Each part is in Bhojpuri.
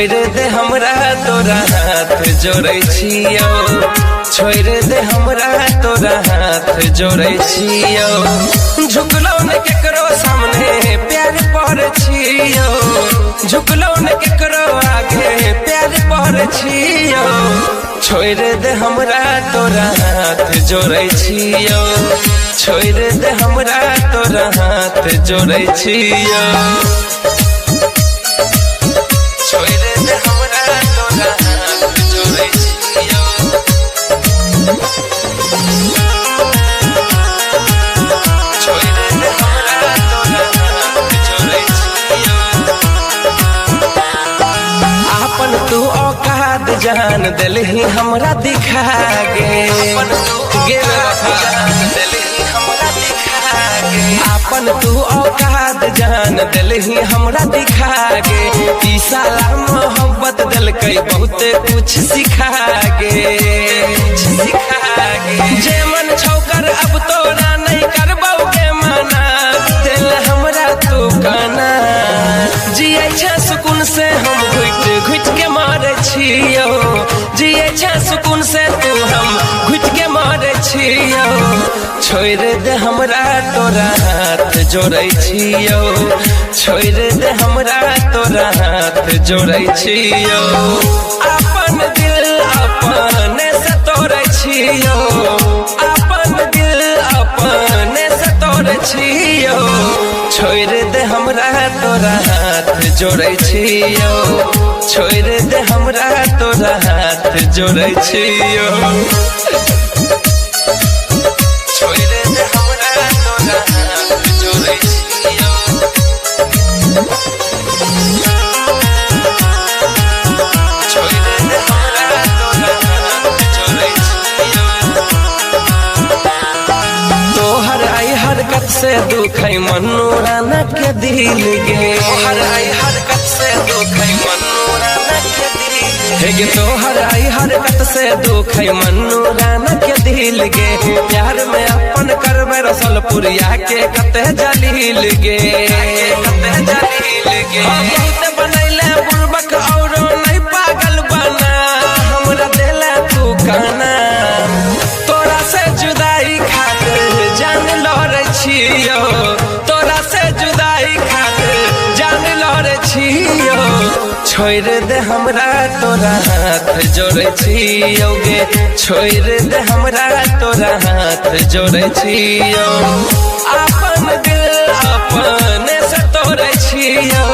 छोड़ दे हमरा तोरा हाथ जोड़े छियो, छोड़ दे हमरा तोरा हाथ जोड़े छियो। झुकलो न केकरो सामने प्यार पर छियो, झुकलो न केकरो आगे प्यार पर छियो। छोड़ दे हमरा तोरा हाथ जोड़े छियो, छोड़ दे हमरा तोरा हाथ जोड़े छियो। छोड़ दे हमरा तोरा हाथ जोड़े छियो, छोड़ दे हमरा तोरा हाथ जोड़े छियो। आपन तू औकात जान दिलही हमरा दिखा गे, आपन तू औकात जान दिलही हमरा दिखा गे। ई साला मोहब्बत दिल कई बहुत कुछ सिखा गे, जे मन छौकर अब तोरा नहीं करबौ के माना। दिल हमरा तू काना जिये छे सुकून से हम घुट घुट के मारे छियो, जिये छे सुकून से तू हम घुट के मारे छियो। छोड़ दे हमरा तोरा हाथ जोड़े छियो, छोड़ दे हमरा तोरा हाथ जोड़े छियो। अपन दिल अपने से तोड़े छियो, अपन दिल अपने से तोड़े छियो। छोड़ दे हमरा तोरा हाथ जोड़े छियो, छोड़ दे हमरा तोरा हाथ जोड़े छियो। छोड़ दे हमरा तोरा हाथ जोड़े छियो, छोड़ दे हमरा तोरा हाथ जोड़े छियो। तोहर आई हरकत से दुख है मन्नू राना के दिल गे, तोहर आई हरकत से दुख है मन्नू राना के दिल गे, तोहर आई हरकत से दुख है मन्नू राना के दिल गे। प्यार में अपन करबे रसलपुरिया के कते जलील गे, कते जलील गे। बहुत बनैले बुर्बक और नहीं पागल बना, हमरा देला तू काना। तोरा से जुदाई खातिर जान लड़े छियो, तोरा से जुदाई खातिर जान लड़े छियो। छोड़ दे हमरा तोरा हाथ जोड़े छियो गे, छोड़ दे हमरा तोरा हाथ जोड़े छियो। अपन दिल अपने से तोड़े छियो,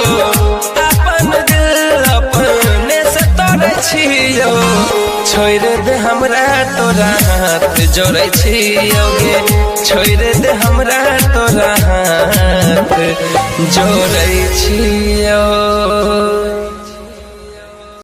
अपन दिल अपने से तोड़े छियो। छोड़ दे हमरा तोरा हाथ जोड़े छियो गे, छोड़ दे हमरा तोरा हाथ जोड़े छियो।